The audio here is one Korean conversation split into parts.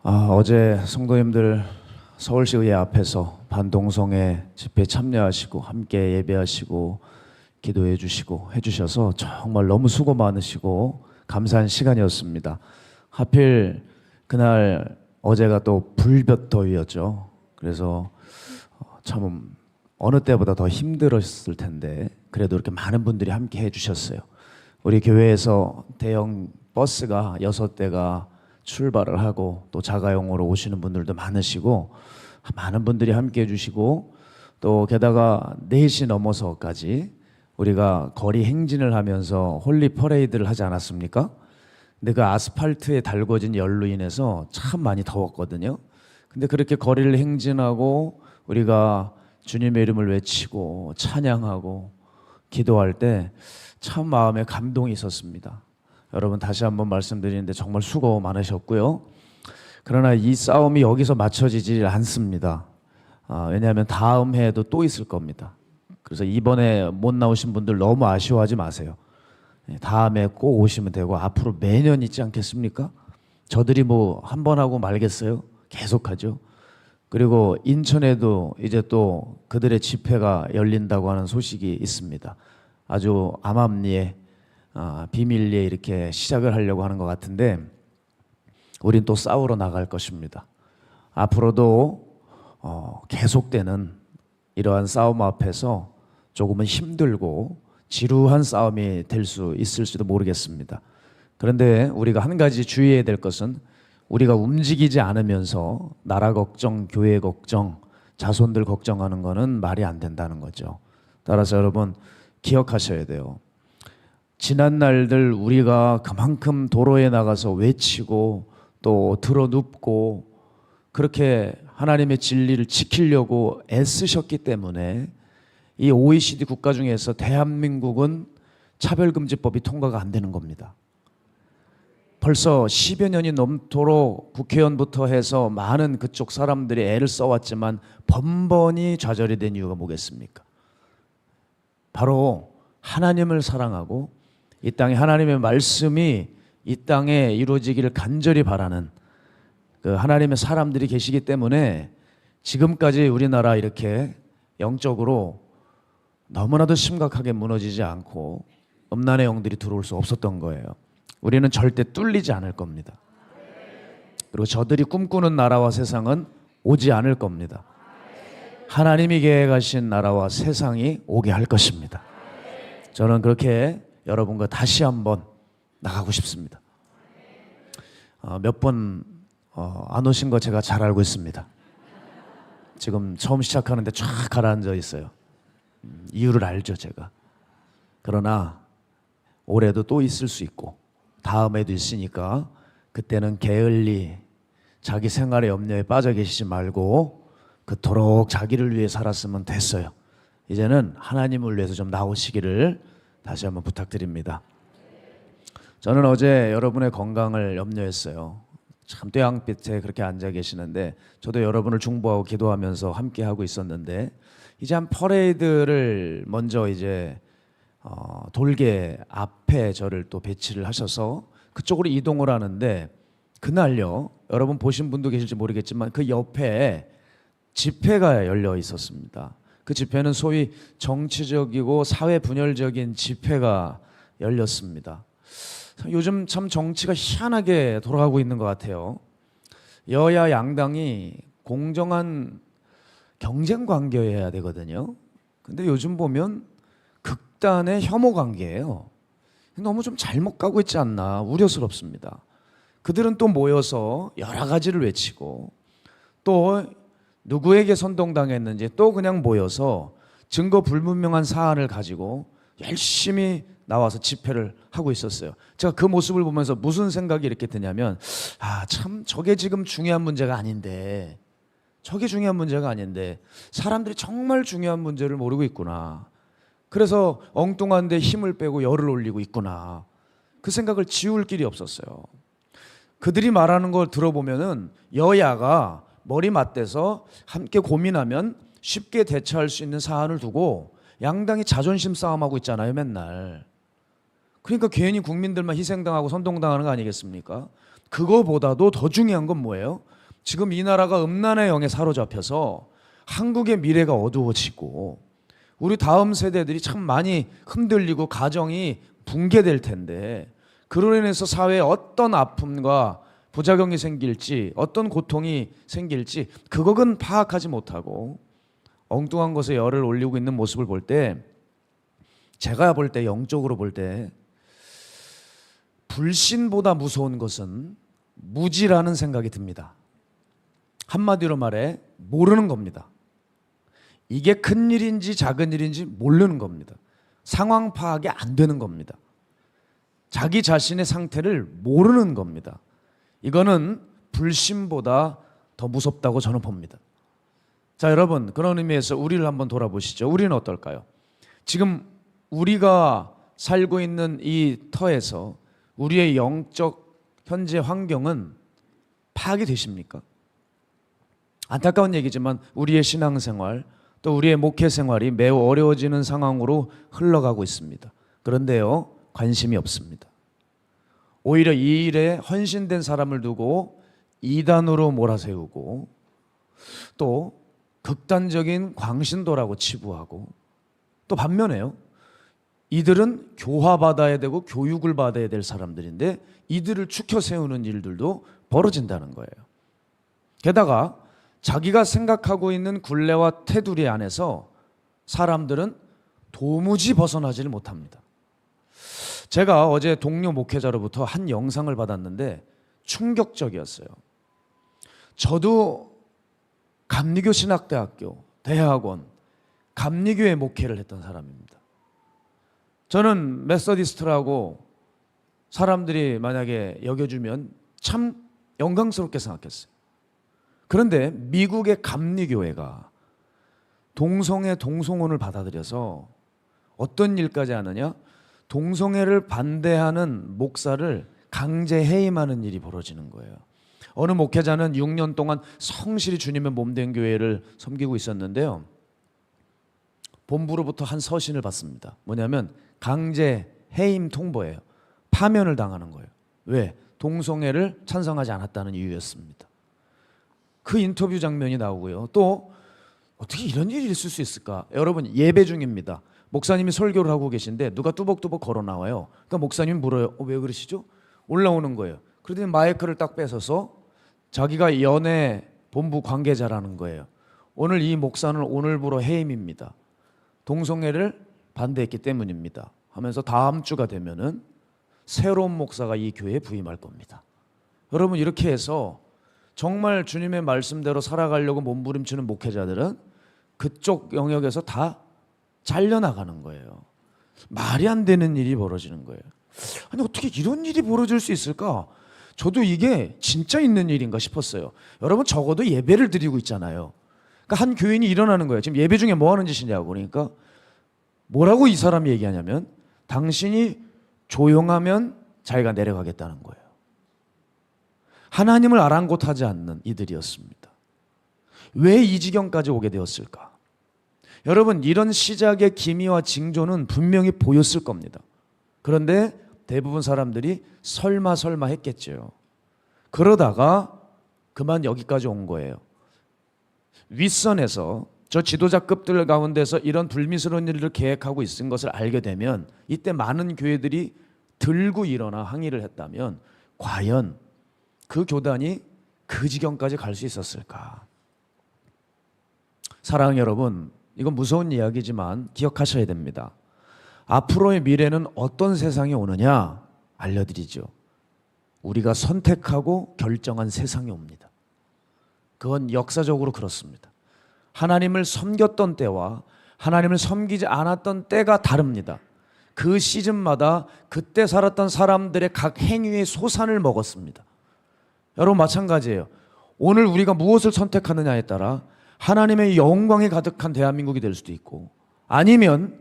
어제 성도님들 서울시의회 앞에서 반동성애 집회에 참여하시고 함께 예배하시고 기도해 주시고 해주셔서 정말 너무 수고 많으시고 감사한 시간이었습니다. 하필 그날 어제가 또 불볕더위였죠. 그래서 참 어느 때보다 더 힘들었을 텐데 그래도 이렇게 많은 분들이 함께 해주셨어요. 우리 교회에서 대형 버스가 6대가 출발을 하고 또 자가용으로 오시는 분들도 많으시고 많은 분들이 함께 해주시고 또 게다가 4시 넘어서까지 우리가 거리 행진을 하면서 홀리 퍼레이드를 하지 않았습니까? 근데 그 아스팔트에 달궈진 열로 인해서 참 많이 더웠거든요. 근데 그렇게 거리를 행진하고 우리가 주님의 이름을 외치고 찬양하고 기도할 때 참 마음에 감동이 있었습니다. 여러분 다시 한번 말씀드리는데 정말 수고 많으셨고요. 그러나 이 싸움이 여기서 맞춰지지 않습니다. 왜냐하면 다음 해에도 또 있을 겁니다. 그래서 이번에 못 나오신 분들 너무 아쉬워하지 마세요. 다음에 꼭 오시면 되고 앞으로 매년 있지 않겠습니까? 저들이 뭐 한 번 하고 말겠어요? 계속하죠. 그리고 인천에도 이제 또 그들의 집회가 열린다고 하는 소식이 있습니다. 아주 암암리에 비밀리에 이렇게 시작을 하려고 하는 것 같은데 우린 또 싸우러 나갈 것입니다. 앞으로도 계속되는 이러한 싸움 앞에서 조금은 힘들고 지루한 싸움이 될 수 있을지도 모르겠습니다. 그런데 우리가 한 가지 주의해야 될 것은 우리가 움직이지 않으면서 나라 걱정, 교회 걱정, 자손들 걱정하는 것은 말이 안 된다는 거죠. 따라서 여러분 기억하셔야 돼요. 지난 날들 우리가 그만큼 도로에 나가서 외치고 또 들어눕고 그렇게 하나님의 진리를 지키려고 애쓰셨기 때문에 이 OECD 국가 중에서 대한민국은 차별금지법이 통과가 안 되는 겁니다. 벌써 10여 년이 넘도록 국회의원부터 해서 많은 그쪽 사람들이 애를 써왔지만 번번이 좌절이 된 이유가 뭐겠습니까? 바로 하나님을 사랑하고 이 땅에 하나님의 말씀이 이 땅에 이루어지기를 간절히 바라는 그 하나님의 사람들이 계시기 때문에 지금까지 우리나라 이렇게 영적으로 너무나도 심각하게 무너지지 않고 음란의 영들이 들어올 수 없었던 거예요. 우리는 절대 뚫리지 않을 겁니다. 그리고 저들이 꿈꾸는 나라와 세상은 오지 않을 겁니다. 하나님이 계획하신 나라와 세상이 오게 할 것입니다. 저는 그렇게 여러분과 다시 한번 나가고 싶습니다. 몇 번 안 오신 거 제가 잘 알고 있습니다. 지금 처음 시작하는데 쫙 가라앉아 있어요. 이유를 알죠 제가. 그러나 올해도 또 있을 수 있고 다음에도 있으니까 그때는 게을리 자기 생활의 염려에 빠져 계시지 말고 그토록 자기를 위해 살았으면 됐어요. 이제는 하나님을 위해서 좀 나오시기를 다시 한번 부탁드립니다. 저는 어제 여러분의 건강을 염려했어요. 참 뙤양빛에 그렇게 앉아 계시는데 저도 여러분을 중보하고 기도하면서 함께 하고 있었는데 이제 한 퍼레이드를 먼저 이제 돌개 앞에 저를 또 배치를 하셔서 그쪽으로 이동을 하는데 그날요 여러분 보신 분도 계실지 모르겠지만 그 옆에 집회가 열려 있었습니다. 그 집회는 소위 정치적이고 사회 분열적인 집회가 열렸습니다. 요즘 참 정치가 희한하게 돌아가고 있는 것 같아요. 여야 양당이 공정한 경쟁 관계여야 되거든요. 근데 요즘 보면 극단의 혐오 관계예요. 너무 좀 잘못 가고 있지 않나 우려스럽습니다. 그들은 또 모여서 여러 가지를 외치고 또 누구에게 선동당했는지 또 그냥 모여서 증거 불분명한 사안을 가지고 열심히 나와서 집회를 하고 있었어요. 제가 그 모습을 보면서 무슨 생각이 이렇게 드냐면 참 저게 지금 중요한 문제가 아닌데 저게 중요한 문제가 아닌데 사람들이 정말 중요한 문제를 모르고 있구나. 그래서 엉뚱한 데 힘을 빼고 열을 올리고 있구나. 그 생각을 지울 길이 없었어요. 그들이 말하는 걸 들어보면은 여야가 머리 맞대서 함께 고민하면 쉽게 대처할 수 있는 사안을 두고 양당이 자존심 싸움하고 있잖아요 맨날. 그러니까 괜히 국민들만 희생당하고 선동당하는 거 아니겠습니까? 그거보다도 더 중요한 건 뭐예요? 지금 이 나라가 음란의 영에 사로잡혀서 한국의 미래가 어두워지고 우리 다음 세대들이 참 많이 흔들리고 가정이 붕괴될 텐데, 그로 인해서 사회에 어떤 아픔과 부작용이 생길지, 어떤 고통이 생길지 그것은 파악하지 못하고 엉뚱한 것에 열을 올리고 있는 모습을 볼 때, 제가 볼 때, 영적으로 볼 때 불신보다 무서운 것은 무지라는 생각이 듭니다. 한마디로 말해 모르는 겁니다. 이게 큰 일인지 작은 일인지 모르는 겁니다. 상황 파악이 안 되는 겁니다. 자기 자신의 상태를 모르는 겁니다. 이거는 불신보다 더 무섭다고 저는 봅니다. 자, 여러분, 그런 의미에서 우리를 한번 돌아보시죠. 우리는 어떨까요? 지금 우리가 살고 있는 이 터에서 우리의 영적 현재 환경은 파악이 되십니까? 안타까운 얘기지만 우리의 신앙생활, 또 우리의 목회 생활이 매우 어려워지는 상황으로 흘러가고 있습니다. 그런데요, 관심이 없습니다. 오히려 이 일에 헌신된 사람을 두고 이단으로 몰아세우고, 또 극단적인 광신도라고 치부하고, 또 반면에요, 이들은 교화받아야 되고 교육을 받아야 될 사람들인데 이들을 추켜 세우는 일들도 벌어진다는 거예요. 게다가 자기가 생각하고 있는 굴레와 테두리 안에서 사람들은 도무지 벗어나지를 못합니다. 제가 어제 동료 목회자로부터 한 영상을 받았는데 충격적이었어요. 저도 감리교 신학대학교, 대학원, 감리교회 목회를 했던 사람입니다. 저는 메서디스트라고 사람들이 만약에 여겨주면 참 영광스럽게 생각했어요. 그런데 미국의 감리교회가 동성애 동성혼을 받아들여서 어떤 일까지 하느냐? 동성애를 반대하는 목사를 강제 해임하는 일이 벌어지는 거예요. 어느 목회자는 6년 동안 성실히 주님의 몸된 교회를 섬기고 있었는데요, 본부로부터 한 서신을 받습니다. 뭐냐면 강제 해임 통보예요. 파면을 당하는 거예요. 왜? 동성애를 찬성하지 않았다는 이유였습니다. 그 인터뷰 장면이 나오고요. 또 어떻게 이런 일이 있을 수 있을까? 여러분, 예배 중입니다. 목사님이 설교를 하고 계신데 누가 뚜벅뚜벅 걸어 나와요. 그러니까 목사님이 물어요. 왜 그러시죠? 올라오는 거예요. 그러더니 마이크를 딱 뺏어서 자기가 연예 본부 관계자라는 거예요. 오늘 이 목사는 오늘부로 해임입니다. 동성애를 반대했기 때문입니다. 하면서 다음 주가 되면은 새로운 목사가 이 교회에 부임할 겁니다. 여러분, 이렇게 해서 정말 주님의 말씀대로 살아가려고 몸부림치는 목회자들은 그쪽 영역에서 다 잘려나가는 거예요. 말이 안 되는 일이 벌어지는 거예요. 아니, 어떻게 이런 일이 벌어질 수 있을까? 저도 이게 진짜 있는 일인가 싶었어요. 여러분, 적어도 예배를 드리고 있잖아요. 그러니까 한 교인이 일어나는 거예요. 지금 예배 중에 뭐 하는 짓이냐고. 그러니까 뭐라고 이 사람이 얘기하냐면 당신이 조용하면 자기가 내려가겠다는 거예요. 하나님을 아랑곳하지 않는 이들이었습니다. 왜 이 지경까지 오게 되었을까? 여러분, 이런 시작의 기미와 징조는 분명히 보였을 겁니다. 그런데 대부분 사람들이 설마 했겠죠. 그러다가 그만 여기까지 온 거예요. 윗선에서 저 지도자급들 가운데서 이런 불미스러운 일을 계획하고 있는 것을 알게 되면 이때 많은 교회들이 들고 일어나 항의를 했다면 과연 그 교단이 그 지경까지 갈 수 있었을까? 사랑하는 여러분, 이건 무서운 이야기지만 기억하셔야 됩니다. 앞으로의 미래는 어떤 세상이 오느냐 알려드리죠. 우리가 선택하고 결정한 세상이 옵니다. 그건 역사적으로 그렇습니다. 하나님을 섬겼던 때와 하나님을 섬기지 않았던 때가 다릅니다. 그 시즌마다 그때 살았던 사람들의 각 행위의 소산을 먹었습니다. 여러분, 마찬가지예요. 오늘 우리가 무엇을 선택하느냐에 따라 하나님의 영광이 가득한 대한민국이 될 수도 있고, 아니면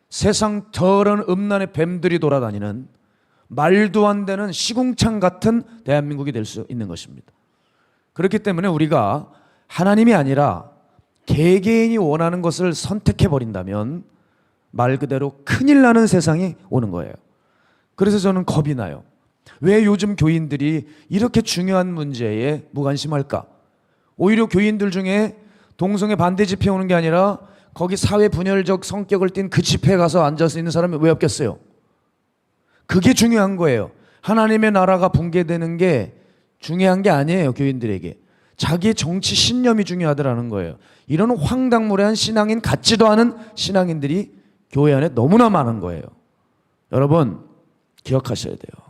세상 더러운 음란의 뱀들이 돌아다니는 말도 안 되는 시궁창 같은 대한민국이 될 수 있는 것입니다. 그렇기 때문에 우리가 하나님이 아니라 개개인이 원하는 것을 선택해버린다면 말 그대로 큰일 나는 세상이 오는 거예요. 그래서 저는 겁이 나요. 왜 요즘 교인들이 이렇게 중요한 문제에 무관심할까? 오히려 교인들 중에 동성애 반대 집회 오는 게 아니라 거기 사회 분열적 성격을 띤 그 집회에 가서 앉아서 있는 사람이 왜 없겠어요? 그게 중요한 거예요. 하나님의 나라가 붕괴되는 게 중요한 게 아니에요. 교인들에게 자기의 정치 신념이 중요하더라는 거예요. 이런 황당무례한 신앙인 같지도 않은 신앙인들이 교회 안에 너무나 많은 거예요. 여러분 기억하셔야 돼요.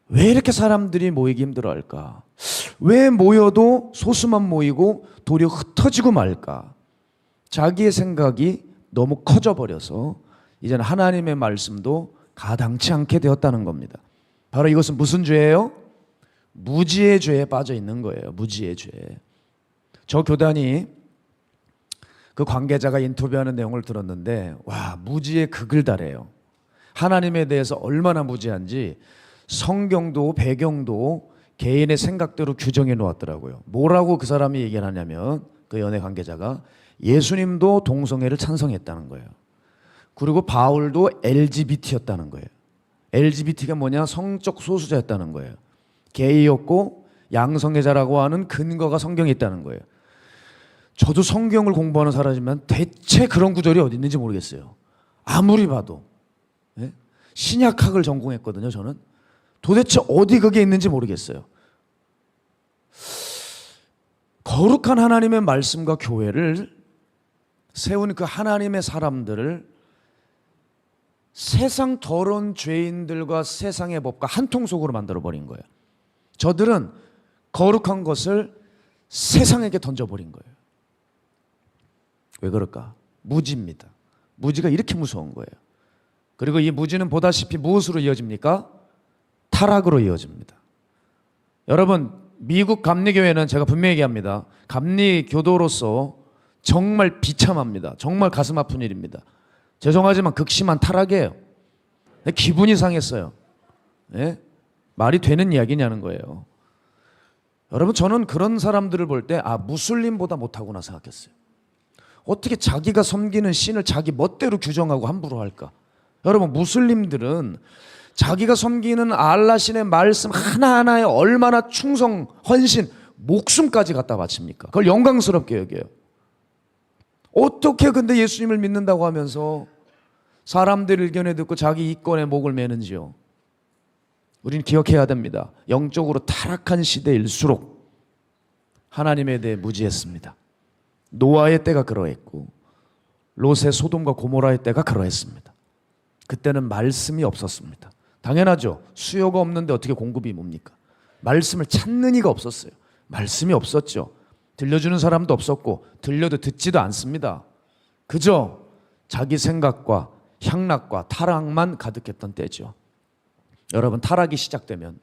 왜 이렇게 사람들이 모이기 힘들어할까? 왜 모여도 소수만 모이고 도리어 흩어지고 말까? 자기의 생각이 너무 커져버려서 이제는 하나님의 말씀도 가당치 않게 되었다는 겁니다. 바로 이것은 무슨 죄예요? 무지의 죄에 빠져 있는 거예요. 무지의 죄. 저 교단이 그 관계자가 인터뷰하는 내용을 들었는데 와, 무지의 극을 달해요. 하나님에 대해서 얼마나 무지한지 성경도 배경도 개인의 생각대로 규정해 놓았더라고요. 뭐라고 그 사람이 얘기를 하냐면 그 연애 관계자가 예수님도 동성애를 찬성했다는 거예요. 그리고 바울도 LGBT였다는 거예요. LGBT가 뭐냐? 성적 소수자였다는 거예요. 게이였고 양성애자라고 하는 근거가 성경에 있다는 거예요. 저도 성경을 공부하는 사람이지만 대체 그런 구절이 어디 있는지 모르겠어요. 아무리 봐도. 네? 신약학을 전공했거든요. 저는. 도대체 어디 그게 있는지 모르겠어요. 거룩한 하나님의 말씀과 교회를 세운 그 하나님의 사람들을 세상 더러운 죄인들과 세상의 법과 한 통속으로 만들어버린 거예요. 저들은 거룩한 것을 세상에게 던져버린 거예요. 왜 그럴까? 무지입니다. 무지가 이렇게 무서운 거예요. 그리고 이 무지는 보다시피 무엇으로 이어집니까? 타락으로 이어집니다. 여러분 미국 감리교회는 제가 분명히 얘기합니다. 감리교도로서 정말 비참합니다. 정말 가슴 아픈 일입니다. 죄송하지만 극심한 타락이에요. 기분이 상했어요. 네? 말이 되는 이야기냐는 거예요. 여러분 저는 그런 사람들을 볼 때 무슬림보다 못하구나 생각했어요. 어떻게 자기가 섬기는 신을 자기 멋대로 규정하고 함부로 할까? 여러분 무슬림들은 자기가 섬기는 알라 신의 말씀 하나하나에 얼마나 충성, 헌신, 목숨까지 갖다 바칩니까? 그걸 영광스럽게 여겨요. 어떻게 근데 예수님을 믿는다고 하면서 사람들 의견에 듣고 자기 이권에 목을 매는지요? 우리는 기억해야 됩니다. 영적으로 타락한 시대일수록 하나님에 대해 무지했습니다. 노아의 때가 그러했고 롯의 소돔과 고모라의 때가 그러했습니다. 그때는 말씀이 없었습니다. 당연하죠. 수요가 없는데 어떻게 공급이 뭡니까? 말씀을 찾는 이가 없었어요. 말씀이 없었죠. 들려주는 사람도 없었고 들려도 듣지도 않습니다. 그저 자기 생각과 향락과 타락만 가득했던 때죠. 여러분 타락이 시작되면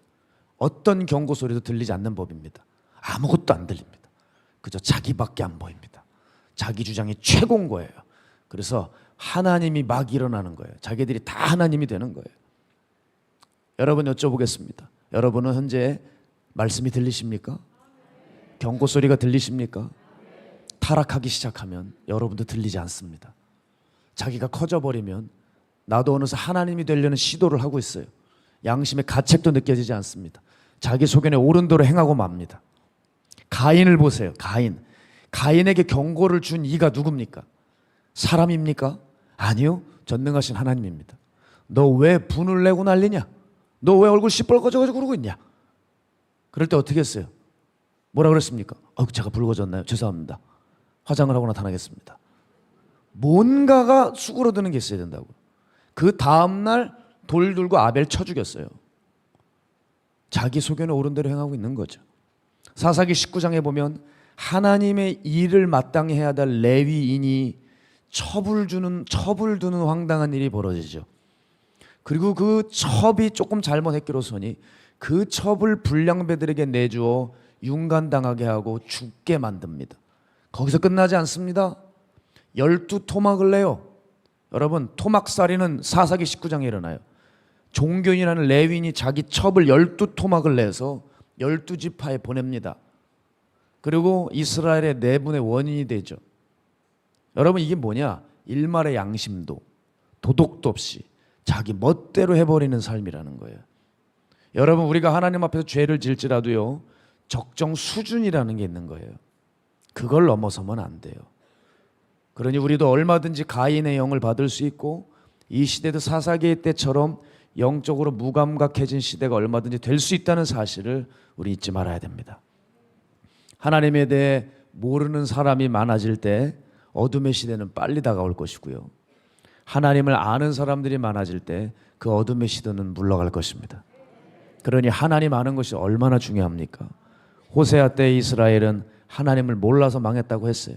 어떤 경고 소리도 들리지 않는 법입니다. 아무것도 안 들립니다. 그저 자기밖에 안 보입니다. 자기 주장이 최고인 거예요. 그래서 하나님이 막 일어나는 거예요. 자기들이 다 하나님이 되는 거예요. 여러분 여쭤보겠습니다. 여러분은 현재 말씀이 들리십니까? 경고 소리가 들리십니까? 타락하기 시작하면 여러분도 들리지 않습니다. 자기가 커져버리면 나도 어느새 하나님이 되려는 시도를 하고 있어요. 양심의 가책도 느껴지지 않습니다. 자기 소견에 옳은 대로 행하고 맙니다. 가인을 보세요. 가인에게 경고를 준 이가 누굽니까? 사람입니까? 아니요. 전능하신 하나님입니다. 너 왜 분을 내고 난리냐? 너 왜 얼굴 시뻘거져가지고 그러고 있냐? 그럴 때 어떻게 했어요? 뭐라 그랬습니까? 제가 붉어졌나요? 죄송합니다. 화장을 하고 나타나겠습니다. 뭔가가 수그러드는 게 있어야 된다고. 그 다음날 돌 들고 아벨 쳐 죽였어요. 자기 소견에 옳은 대로 행하고 있는 거죠. 사사기 19장에 보면 하나님의 일을 마땅히 해야 될 레위인이 첩을 두는 황당한 일이 벌어지죠. 그리고 그 첩이 조금 잘못했기로서니 그 첩을 불량배들에게 내주어 윤간당하게 하고 죽게 만듭니다. 거기서 끝나지 않습니다. 12토막을 내요. 여러분 토막살이는 사사기 19장에 일어나요. 종교인이라는 레위인이 자기 첩을 12토막을 내서 12지파에 보냅니다. 그리고 이스라엘의 내분의 원인이 되죠. 여러분 이게 뭐냐? 일말의 양심도 도덕도 없이 자기 멋대로 해버리는 삶이라는 거예요. 여러분 우리가 하나님 앞에서 죄를 질지라도요 적정 수준이라는 게 있는 거예요. 그걸 넘어서면 안 돼요. 그러니 우리도 얼마든지 가인의 영을 받을 수 있고 이 시대도 사사기의 때처럼 영적으로 무감각해진 시대가 얼마든지 될 수 있다는 사실을 우리 잊지 말아야 됩니다. 하나님에 대해 모르는 사람이 많아질 때 어둠의 시대는 빨리 다가올 것이고요. 하나님을 아는 사람들이 많아질 때 그 어둠의 시대는 물러갈 것입니다. 그러니 하나님 아는 것이 얼마나 중요합니까? 호세아 때 이스라엘은 하나님을 몰라서 망했다고 했어요.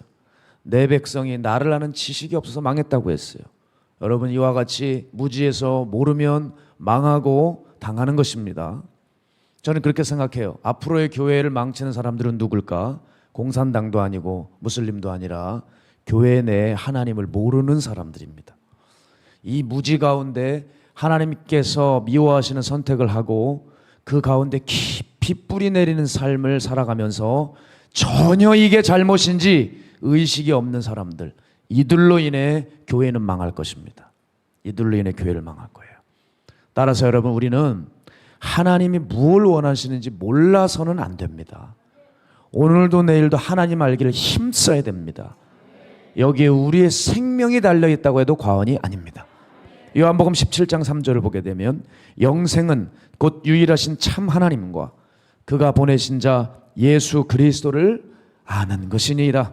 내 백성이 나를 아는 지식이 없어서 망했다고 했어요. 여러분, 이와 같이 무지에서 모르면 망하고 당하는 것입니다. 저는 그렇게 생각해요. 앞으로의 교회를 망치는 사람들은 누굴까? 공산당도 아니고 무슬림도 아니라 교회 내에 하나님을 모르는 사람들입니다. 이 무지 가운데 하나님께서 미워하시는 선택을 하고 그 가운데 깊이 뿌리 내리는 삶을 살아가면서 전혀 이게 잘못인지 의식이 없는 사람들, 이들로 인해 교회는 망할 것입니다. 이들로 인해 교회를 망할 거예요. 따라서 여러분, 우리는 하나님이 무엇을 원하시는지 몰라서는 안 됩니다. 오늘도 내일도 하나님 알기를 힘써야 됩니다. 여기에 우리의 생명이 달려있다고 해도 과언이 아닙니다. 요한복음 17장 3절을 보게 되면 영생은 곧 유일하신 참 하나님과 그가 보내신 자 예수 그리스도를 아는 것이니이다.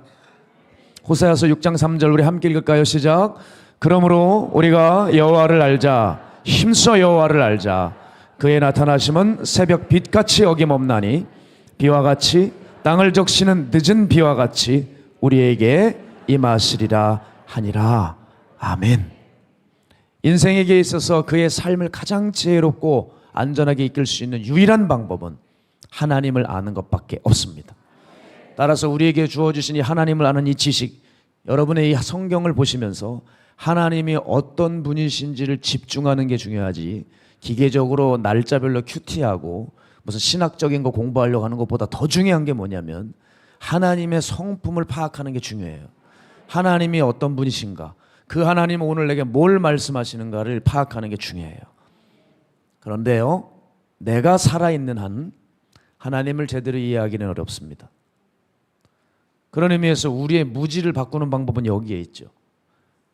호세아서 6장 3절 우리 함께 읽을까요? 시작. 그러므로 우리가 여호와를 알자, 힘써 여호와를 알자. 그의 나타나심은 새벽 빛같이 어김없나니 비와 같이 땅을 적시는 늦은 비와 같이 우리에게 임하시리라 하니라. 아멘. 인생에게 있어서 그의 삶을 가장 지혜롭고 안전하게 이끌 수 있는 유일한 방법은 하나님을 아는 것밖에 없습니다. 따라서 우리에게 주어주신 이 하나님을 아는 이 지식, 여러분의 이 성경을 보시면서 하나님이 어떤 분이신지를 집중하는 게 중요하지, 기계적으로 날짜별로 큐티하고 무슨 신학적인 거 공부하려고 하는 것보다 더 중요한 게 뭐냐면 하나님의 성품을 파악하는 게 중요해요. 하나님이 어떤 분이신가, 그 하나님은 오늘 내게 뭘 말씀하시는가를 파악하는 게 중요해요. 그런데요, 내가 살아있는 한 하나님을 제대로 이해하기는 어렵습니다. 그런 의미에서 우리의 무지를 바꾸는 방법은 여기에 있죠.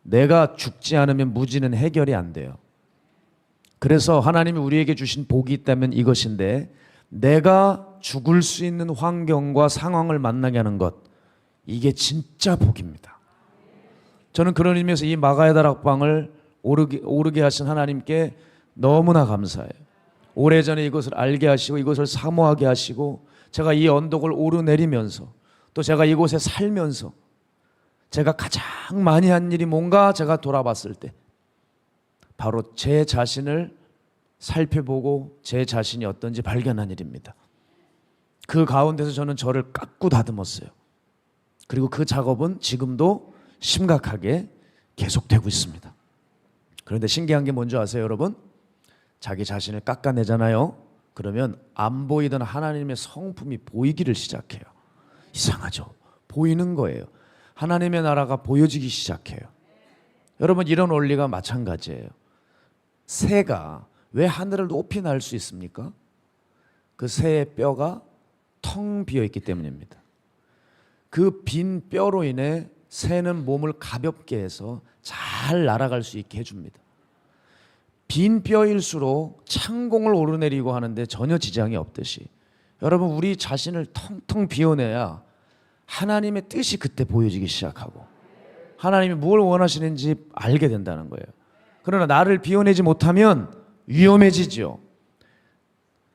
내가 죽지 않으면 무지는 해결이 안 돼요. 그래서 하나님이 우리에게 주신 복이 있다면 이것인데, 내가 죽을 수 있는 환경과 상황을 만나게 하는 것, 이게 진짜 복입니다. 저는 그런 의미에서 이 마가의 다락방을 오르게 하신 하나님께 너무나 감사해요. 오래전에 이것을 알게 하시고 이것을 사모하게 하시고 제가 이 언덕을 오르내리면서 또 제가 이곳에 살면서 제가 가장 많이 한 일이 뭔가 제가 돌아봤을 때 바로 제 자신을 살펴보고 제 자신이 어떤지 발견한 일입니다. 그 가운데서 저는 저를 깎고 다듬었어요. 그리고 그 작업은 지금도 심각하게 계속되고 있습니다. 그런데 신기한 게 뭔지 아세요, 여러분? 자기 자신을 깎아내잖아요. 그러면 안 보이던 하나님의 성품이 보이기를 시작해요. 이상하죠? 보이는 거예요. 하나님의 나라가 보여지기 시작해요. 여러분, 이런 원리가 마찬가지예요. 새가 왜 하늘을 높이 날 수 있습니까? 그 새의 뼈가 텅 비어 있기 때문입니다. 그 빈 뼈로 인해 새는 몸을 가볍게 해서 잘 날아갈 수 있게 해줍니다. 빈 뼈일수록 창공을 오르내리고 하는데 전혀 지장이 없듯이 여러분, 우리 자신을 텅텅 비워내야 하나님의 뜻이 그때 보여지기 시작하고 하나님이 뭘 원하시는지 알게 된다는 거예요. 그러나 나를 비워내지 못하면 위험해지죠.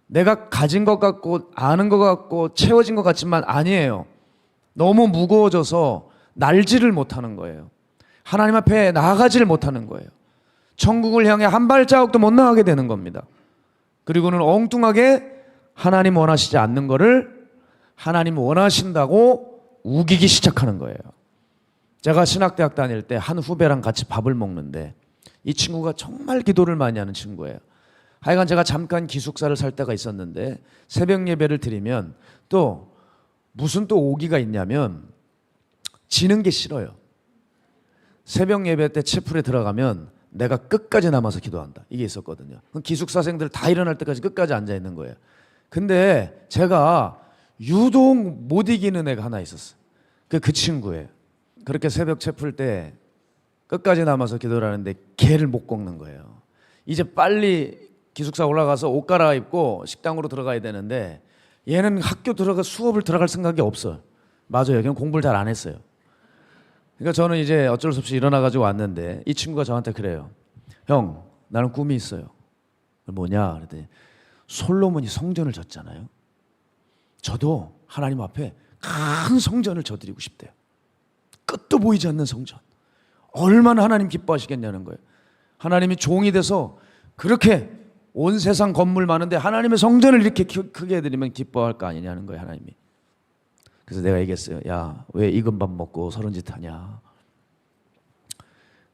내가 가진 것 같고 아는 것 같고 채워진 것 같지만 아니에요. 너무 무거워져서 날지를 못하는 거예요. 하나님 앞에 나아가지를 못하는 거예요. 천국을 향해 한 발자국도 못 나가게 되는 겁니다. 그리고는 엉뚱하게 하나님 원하시지 않는 거를 하나님 원하신다고 우기기 시작하는 거예요. 제가 신학대학 다닐 때 한 후배랑 같이 밥을 먹는데 이 친구가 정말 기도를 많이 하는 친구예요. 하여간 제가 잠깐 기숙사를 살 때가 있었는데 새벽 예배를 드리면 또 무슨 또 오기가 있냐면 지는 게 싫어요. 새벽 예배 때 채플에 들어가면 내가 끝까지 남아서 기도한다, 이게 있었거든요. 기숙사생들 다 일어날 때까지 끝까지 앉아 있는 거예요. 근데 제가 유독 못 이기는 애가 하나 있었어. 그 친구예요. 그렇게 새벽 채풀 때 끝까지 남아서 기도를 하는데 걔를 못 꺾는 거예요. 이제 빨리 기숙사 올라가서 옷 갈아입고 식당으로 들어가야 되는데 얘는 학교 들어가 수업을 들어갈 생각이 없어요. 맞아요. 그냥 공부를 잘 안 했어요. 그러니까 저는 이제 어쩔 수 없이 일어나가지고 왔는데 이 친구가 저한테 그래요. 형, 나는 꿈이 있어요. 뭐냐? 그랬더니 솔로몬이 성전을 졌잖아요. 저도 하나님 앞에 큰 성전을 져드리고 싶대요. 끝도 보이지 않는 성전. 얼마나 하나님 기뻐하시겠냐는 거예요. 하나님이 종이 돼서 그렇게 온 세상 건물 많은데 하나님의 성전을 이렇게 크게 해드리면 기뻐할 거 아니냐는 거예요, 하나님이. 그래서 내가 얘기했어요. 야, 왜 익은 밥 먹고 서른 짓 하냐?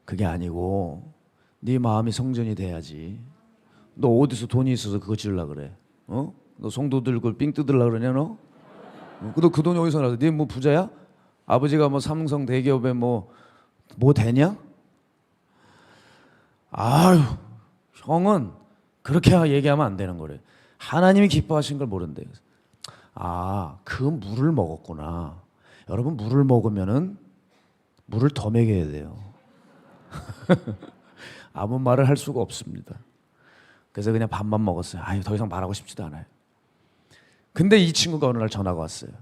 그게 아니고 네 마음이 성전이 돼야지. 너 어디서 돈이 있어서 그거 지으려고 그래? 어? 너 송도 들고 삥 뜯으려고 그러냐 너? 너 그 돈이 어디서 나서? 네 뭐 부자야? 아버지가 뭐 삼성 대기업에 뭐 되냐? 아유, 형은 그렇게 얘기하면 안 되는 거래. 하나님이 기뻐하신 걸 모른대. 아, 그 물을 먹었구나. 여러분, 물을 먹으면은 물을 더 먹여야 돼요. 아무 말을 할 수가 없습니다. 그래서 그냥 밥만 먹었어요. 아유, 더 이상 말하고 싶지도 않아요. 근데 이 친구가 어느 날 전화가 왔어요.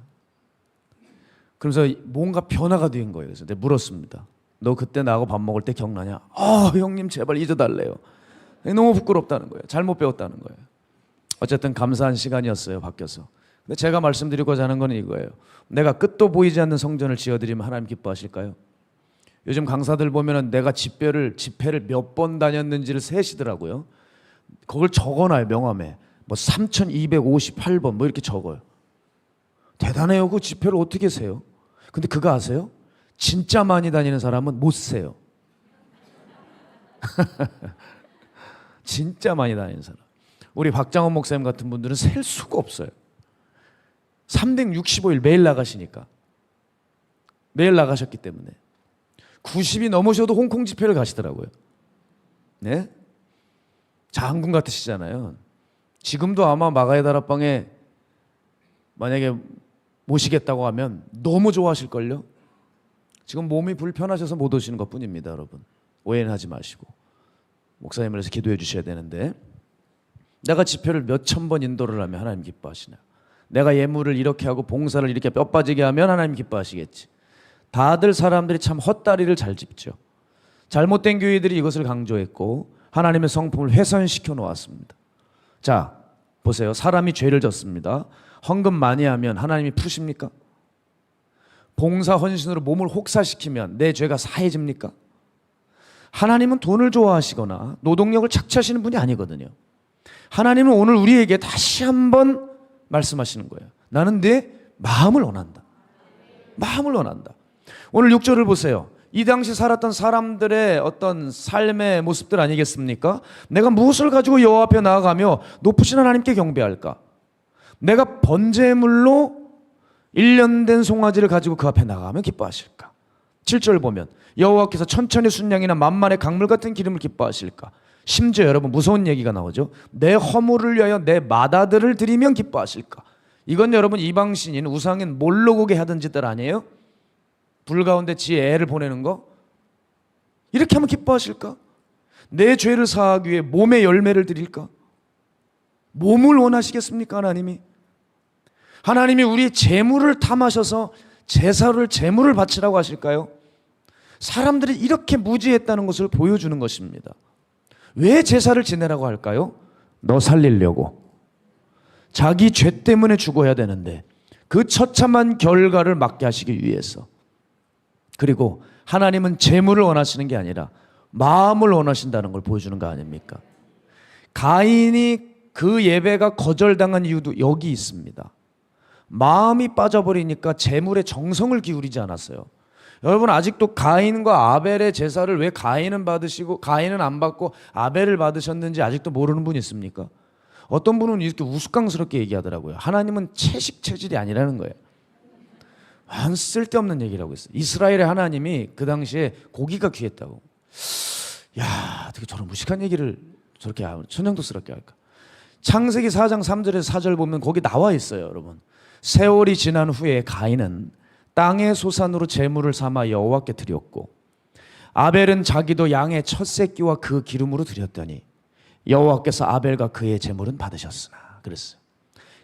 그래서 뭔가 변화가 된 거예요. 그래서 내가 물었습니다. 너 그때 나하고 밥 먹을 때 기억나냐? 형님 제발 잊어달래요. 너무 부끄럽다는 거예요. 잘못 배웠다는 거예요. 어쨌든 감사한 시간이었어요. 바뀌어서. 근데 제가 말씀드리고자 하는 건 이거예요. 내가 끝도 보이지 않는 성전을 지어드리면 하나님 기뻐하실까요? 요즘 강사들 보면은 내가 집회를 몇 번 다녔는지를 세시더라고요. 그걸 적어놔요. 명함에. 뭐 3258번 뭐 이렇게 적어요. 대단해요. 그 집회를 어떻게 세요? 근데 그거 아세요? 진짜 많이 다니는 사람은 못 세요. 진짜 많이 다니는 사람. 우리 박장원 목사님 같은 분들은 셀 수가 없어요. 365일 매일 나가시니까. 매일 나가셨기 때문에. 90이 넘으셔도 홍콩 집회를 가시더라고요. 네? 장군 같으시잖아요. 지금도 아마 마가의 다락방에 만약에 모시겠다고 하면 너무 좋아하실걸요? 지금 몸이 불편하셔서 못 오시는 것 뿐입니다, 여러분. 오해는 하지 마시고. 목사님을 위해서 기도해 주셔야 되는데, 내가 집회를 몇천 번 인도를 하면 하나님 기뻐하시나? 내가 예물을 이렇게 하고 봉사를 이렇게 뼈 빠지게 하면 하나님 기뻐하시겠지. 다들 사람들이 참 헛다리를 잘 짚죠. 잘못된 교회들이 이것을 강조했고 하나님의 성품을 훼손시켜 놓았습니다. 자, 보세요. 사람이 죄를 졌습니다. 헌금 많이 하면 하나님이 푸십니까? 봉사 헌신으로 몸을 혹사시키면 내 죄가 사해집니까? 하나님은 돈을 좋아하시거나 노동력을 착취하시는 분이 아니거든요. 하나님은 오늘 우리에게 다시 한번 말씀하시는 거예요. 나는 내 마음을 원한다. 마음을 원한다. 오늘 6절을 보세요. 이 당시 살았던 사람들의 어떤 삶의 모습들 아니겠습니까? 내가 무엇을 가지고 여호와 앞에 나아가며 높으신 하나님께 경배할까? 내가 번제물로 1년 된 송아지를 가지고 그 앞에 나가면 기뻐하실까? 7절 보면 여호와께서 천천히 순양이나 만만의 강물 같은 기름을 기뻐하실까? 심지어 여러분 무서운 얘기가 나오죠. 내 허물을 위하여 내 마다들을 드리면 기뻐하실까? 이건 여러분 이방신인 우상인 몰로고게 하던 짓들 아니에요? 불 가운데 지 애를 보내는 거? 이렇게 하면 기뻐하실까? 내 죄를 사하기 위해 몸의 열매를 드릴까? 몸을 원하시겠습니까? 하나님이 우리의 재물을 탐하셔서 재물을 바치라고 하실까요? 사람들이 이렇게 무지했다는 것을 보여주는 것입니다. 왜 제사를 지내라고 할까요? 너 살리려고. 자기 죄 때문에 죽어야 되는데 그 처참한 결과를 막게 하시기 위해서. 그리고 하나님은 재물을 원하시는 게 아니라 마음을 원하신다는 걸 보여주는 거 아닙니까? 가인이 그 예배가 거절당한 이유도 여기 있습니다. 마음이 빠져버리니까 재물에 정성을 기울이지 않았어요. 여러분 아직도 가인과 아벨의 제사를 왜 가인은 받으시고 가인은 안 받고 아벨을 받으셨는지 아직도 모르는 분 있습니까? 어떤 분은 이렇게 우스꽝스럽게 얘기하더라고요. 하나님은 채식 체질이 아니라는 거예요. 한 쓸데없는 얘기라고 했어요. 이스라엘의 하나님이 그 당시에 고기가 귀했다고. 야, 어떻게 저런 무식한 얘기를 저렇게 천연덕스럽게 할까? 창세기 4장 3절에서 4절 보면 거기 나와 있어요, 여러분. 세월이 지난 후에 가인은 땅의 소산으로 제물을 삼아 여호와께 드렸고 아벨은 자기도 양의 첫 새끼와 그 기름으로 드렸더니 여호와께서 아벨과 그의 제물은 받으셨으나 그랬어요.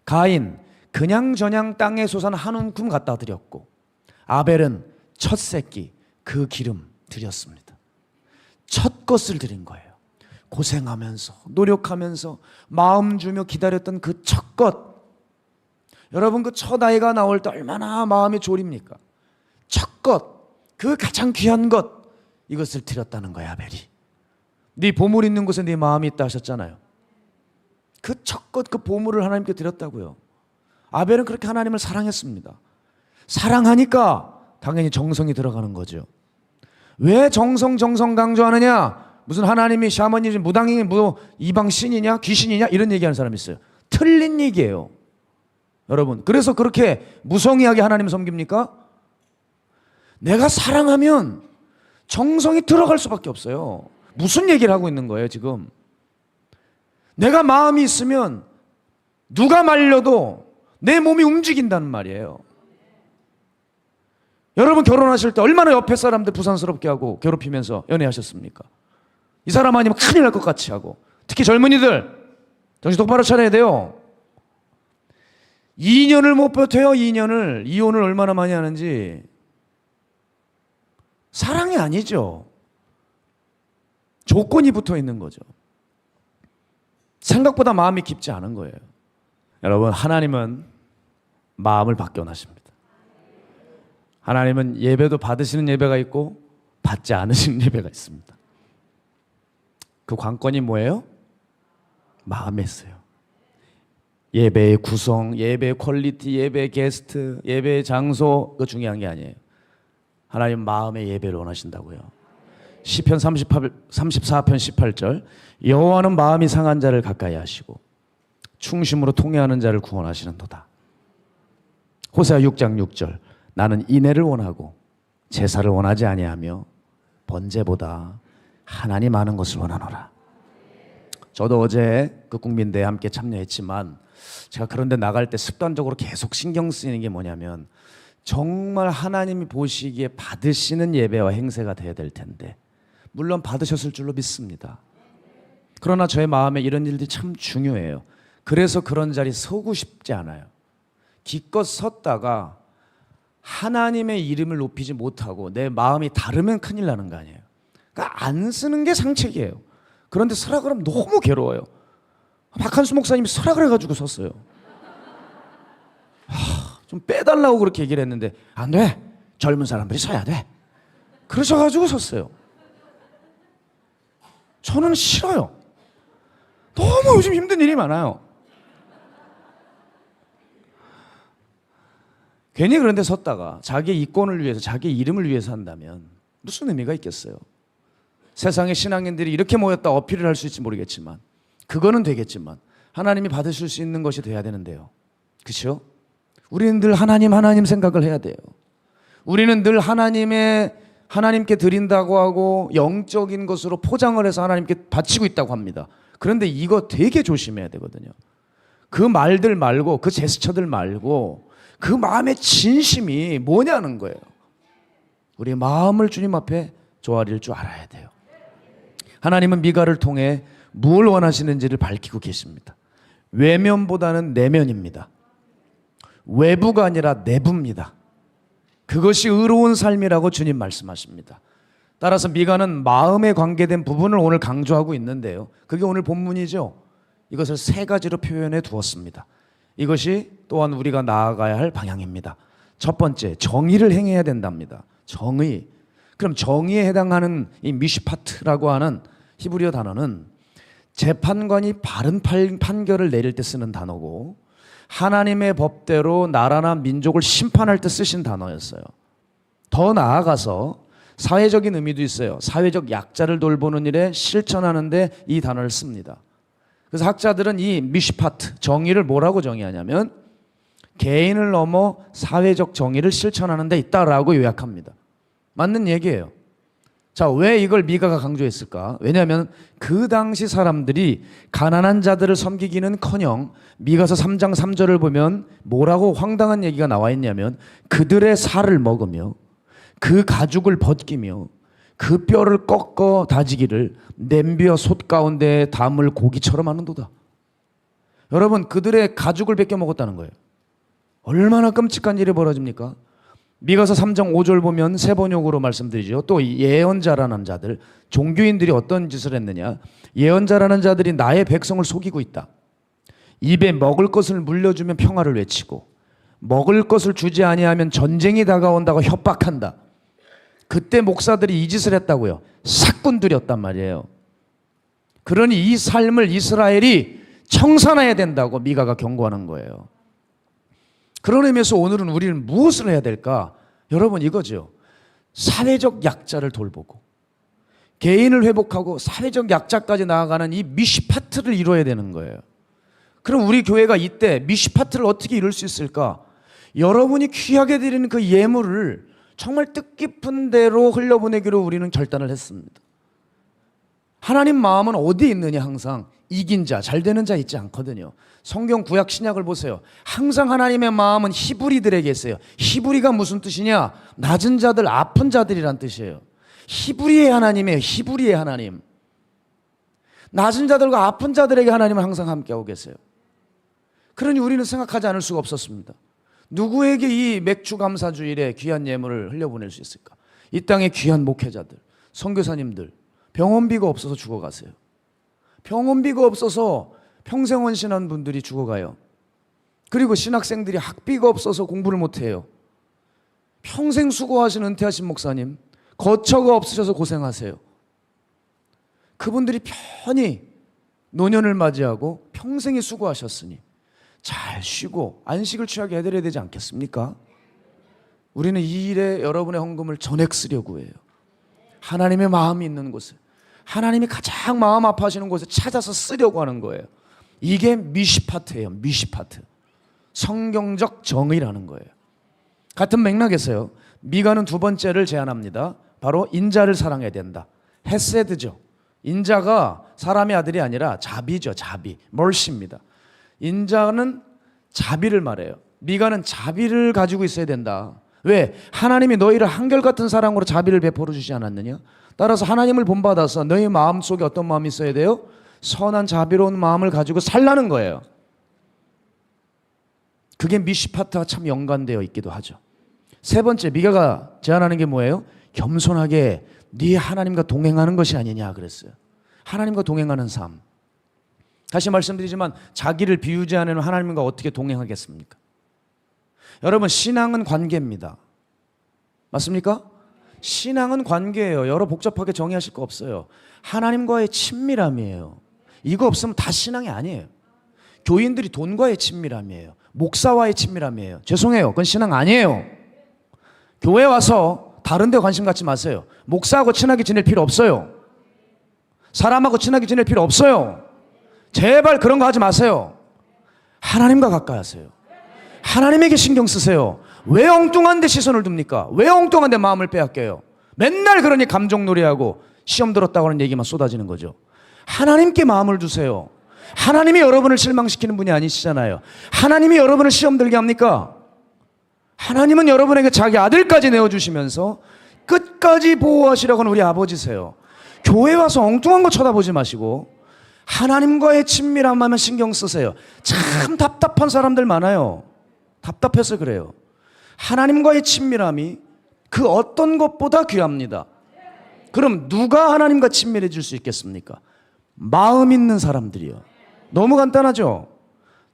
가인 그냥저냥 땅의 소산 한 움큼 갖다 드렸고 아벨은 첫 새끼 그 기름 드렸습니다. 첫 것을 드린 거예요. 고생하면서 노력하면서 마음 주며 기다렸던 그 첫 것. 여러분 그 첫 아이가 나올 때 얼마나 마음이 졸입니까? 첫 것, 그 가장 귀한 것, 이것을 드렸다는 거야. 아벨이 네 보물 있는 곳에 네 마음이 있다 하셨잖아요. 그 첫 것, 그 보물을 하나님께 드렸다고요. 아벨은 그렇게 하나님을 사랑했습니다. 사랑하니까 당연히 정성이 들어가는 거죠. 왜 정성 강조하느냐? 무슨 하나님이 샤머니즘 무당이 뭐 이방 신이냐 귀신이냐 이런 얘기하는 사람이 있어요. 틀린 얘기예요. 여러분 그래서 그렇게 무성의하게 하나님 섬깁니까? 내가 사랑하면 정성이 들어갈 수밖에 없어요. 무슨 얘기를 하고 있는 거예요 지금? 내가 마음이 있으면 누가 말려도 내 몸이 움직인다는 말이에요. 여러분 결혼하실 때 얼마나 옆에 사람들 부산스럽게 하고 괴롭히면서 연애하셨습니까? 이 사람 아니면 큰일 날 것 같이 하고. 특히 젊은이들 정신 똑바로 차려야 돼요. 2년을 못 버텨요. 2년을. 이혼을 얼마나 많이 하는지. 사랑이 아니죠. 조건이 붙어 있는 거죠. 생각보다 마음이 깊지 않은 거예요. 여러분 하나님은 마음을 바뀌어나십니다. 하나님은 예배도 받으시는 예배가 있고 받지 않으시는 예배가 있습니다. 그 관건이 뭐예요? 마음에 있어요. 예배의 구성, 예배의 퀄리티, 예배의 게스트, 예배의 장소 그거 중요한 게 아니에요. 하나님 마음의 예배를 원하신다고요. 시편 34편 18절 여호와는 마음이 상한 자를 가까이 하시고 충심으로 통회하는 자를 구원하시는도다. 호세아 6장 6절 나는 인애를 원하고 제사를 원하지 아니하며 번제보다 하나님 아는 것을 원하노라. 저도 어제 그 국민대회 함께 참여했지만 제가 그런데 나갈 때 습관적으로 계속 신경 쓰이는 게 뭐냐면 정말 하나님이 보시기에 받으시는 예배와 행세가 돼야 될 텐데 물론 받으셨을 줄로 믿습니다. 그러나 저의 마음에 이런 일들이 참 중요해요. 그래서 그런 자리 서고 싶지 않아요. 기껏 섰다가 하나님의 이름을 높이지 못하고 내 마음이 다르면 큰일 나는 거 아니에요. 그러니까 안 쓰는 게 상책이에요. 그런데 서라 그러면 너무 괴로워요. 박한수 목사님이 서라 그래가지고 섰어요. 좀 빼달라고 그렇게 얘기를 했는데 안 돼. 젊은 사람들이 서야 돼. 그러셔가지고 섰어요. 저는 싫어요. 너무 요즘 힘든 일이 많아요. 괜히 그런데 섰다가 자기의 이권을 위해서 자기의 이름을 위해서 한다면 무슨 의미가 있겠어요? 세상의 신앙인들이 이렇게 모였다 어필을 할 수 있을지 모르겠지만 그거는 되겠지만 하나님이 받으실 수 있는 것이 돼야 되는데요. 그렇죠? 우리는 늘 하나님 생각을 해야 돼요. 우리는 늘 하나님께 드린다고 하고 영적인 것으로 포장을 해서 하나님께 바치고 있다고 합니다. 그런데 이거 되게 조심해야 되거든요. 그 말들 말고 그 제스처들 말고 그 마음의 진심이 뭐냐는 거예요. 우리 마음을 주님 앞에 조아릴 줄 알아야 돼요. 하나님은 미가를 통해 무엇을 원하시는지를 밝히고 계십니다. 외면보다는 내면입니다. 외부가 아니라 내부입니다. 그것이 의로운 삶이라고 주님 말씀하십니다. 따라서 미가는 마음에 관계된 부분을 오늘 강조하고 있는데요. 그게 오늘 본문이죠. 이것을 세 가지로 표현해 두었습니다. 이것이 또한 우리가 나아가야 할 방향입니다. 첫 번째, 정의를 행해야 된답니다. 정의. 그럼 정의에 해당하는 이 미시파트라고 하는 히브리어 단어는 재판관이 바른 판결을 내릴 때 쓰는 단어고 하나님의 법대로 나라나 민족을 심판할 때 쓰신 단어였어요. 더 나아가서 사회적인 의미도 있어요. 사회적 약자를 돌보는 일에 실천하는데 이 단어를 씁니다. 그래서 학자들은 이 미시파트, 정의를 뭐라고 정의하냐면 개인을 넘어 사회적 정의를 실천하는 데 있다라고 요약합니다. 맞는 얘기예요. 자, 왜 이걸 미가가 강조했을까? 왜냐하면 그 당시 사람들이 가난한 자들을 섬기기는커녕 미가서 3장 3절을 보면 뭐라고 황당한 얘기가 나와 있냐면 그들의 살을 먹으며 그 가죽을 벗기며 그 뼈를 꺾어 다지기를 냄비와 솥 가운데 담을 고기처럼 하는도다. 여러분, 그들의 가죽을 벗겨 먹었다는 거예요. 얼마나 끔찍한 일이 벌어집니까? 미가서 3장 5절 보면 세 번역으로 말씀드리죠. 또 예언자라는 자들, 종교인들이 어떤 짓을 했느냐? 예언자라는 자들이 나의 백성을 속이고 있다. 입에 먹을 것을 물려주면 평화를 외치고 먹을 것을 주지 아니하면 전쟁이 다가온다고 협박한다. 그때 목사들이 이 짓을 했다고요. 사꾼들이었단 말이에요. 그러니 이 삶을 이스라엘이 청산해야 된다고 미가가 경고하는 거예요. 그런 의미에서 오늘은 우리는 무엇을 해야 될까? 여러분, 이거죠. 사회적 약자를 돌보고 개인을 회복하고 사회적 약자까지 나아가는 이 미시파트를 이루어야 되는 거예요. 그럼 우리 교회가 이때 미시파트를 어떻게 이룰 수 있을까? 여러분이 귀하게 드리는 그 예물을 정말 뜻깊은 대로 흘려보내기로 우리는 결단을 했습니다. 하나님 마음은 어디에 있느냐? 항상 이긴 자, 잘 되는 자 있지 않거든요. 성경 구약 신약을 보세요. 항상 하나님의 마음은 히브리들에게 있어요. 히브리가 무슨 뜻이냐? 낮은 자들, 아픈 자들이란 뜻이에요. 히브리의 하나님이에요. 히브리의 하나님. 낮은 자들과 아픈 자들에게 하나님은 항상 함께하고 계세요. 그러니 우리는 생각하지 않을 수가 없었습니다. 누구에게 이 맥주 감사 주일에 귀한 예물을 흘려보낼 수 있을까? 이 땅의 귀한 목회자들, 선교사님들, 병원비가 없어서 죽어가세요. 병원비가 없어서 평생 헌신한 분들이 죽어가요. 그리고 신학생들이 학비가 없어서 공부를 못해요. 평생 수고하신 은퇴하신 목사님, 거처가 없으셔서 고생하세요. 그분들이 편히 노년을 맞이하고 평생이 수고하셨으니 잘 쉬고 안식을 취하게 해드려야 되지 않겠습니까? 우리는 이 일에 여러분의 헌금을 전액 쓰려고 해요. 하나님의 마음이 있는 곳에, 하나님이 가장 마음 아파하시는 곳에 찾아서 쓰려고 하는 거예요. 이게 미시파트예요. 미시파트. 성경적 정의라는 거예요. 같은 맥락에서요, 미가는 두 번째를 제안합니다. 바로 인자를 사랑해야 된다. 헤세드죠. 인자가 사람의 아들이 아니라 자비죠. 자비, 멀시입니다. 인자는 자비를 말해요. 미가는 자비를 가지고 있어야 된다. 왜? 하나님이 너희를 한결같은 사랑으로 자비를 베풀어 주지 않았느냐? 따라서 하나님을 본받아서 너희 마음속에 어떤 마음이 있어야 돼요? 선한 자비로운 마음을 가지고 살라는 거예요. 그게 미시파트와 참 연관되어 있기도 하죠. 세 번째, 미가가 제안하는 게 뭐예요? 겸손하게 네 하나님과 동행하는 것이 아니냐 그랬어요. 하나님과 동행하는 삶. 다시 말씀드리지만 자기를 비우지 않으면 하나님과 어떻게 동행하겠습니까? 여러분, 신앙은 관계입니다. 맞습니까? 신앙은 관계예요. 여러 복잡하게 정의하실 거 없어요. 하나님과의 친밀함이에요. 이거 없으면 다 신앙이 아니에요. 교인들이 돈과의 친밀함이에요. 목사와의 친밀함이에요. 죄송해요. 그건 신앙 아니에요. 교회 와서 다른 데 관심 갖지 마세요. 목사하고 친하게 지낼 필요 없어요. 사람하고 친하게 지낼 필요 없어요. 제발 그런 거 하지 마세요. 하나님과 가까이 하세요. 하나님에게 신경 쓰세요. 왜 엉뚱한 데 시선을 둡니까? 왜 엉뚱한 데 마음을 빼앗겨요? 맨날 그러니 감정놀이하고 시험 들었다고 하는 얘기만 쏟아지는 거죠. 하나님께 마음을 두세요. 하나님이 여러분을 실망시키는 분이 아니시잖아요. 하나님이 여러분을 시험 들게 합니까? 하나님은 여러분에게 자기 아들까지 내어주시면서 끝까지 보호하시려고 하는 우리 아버지세요. 교회 와서 엉뚱한 거 쳐다보지 마시고 하나님과의 친밀함만 신경 쓰세요. 참 답답한 사람들 많아요. 답답해서 그래요. 하나님과의 친밀함이 그 어떤 것보다 귀합니다. 그럼 누가 하나님과 친밀해질 수 있겠습니까? 마음 있는 사람들이요. 너무 간단하죠?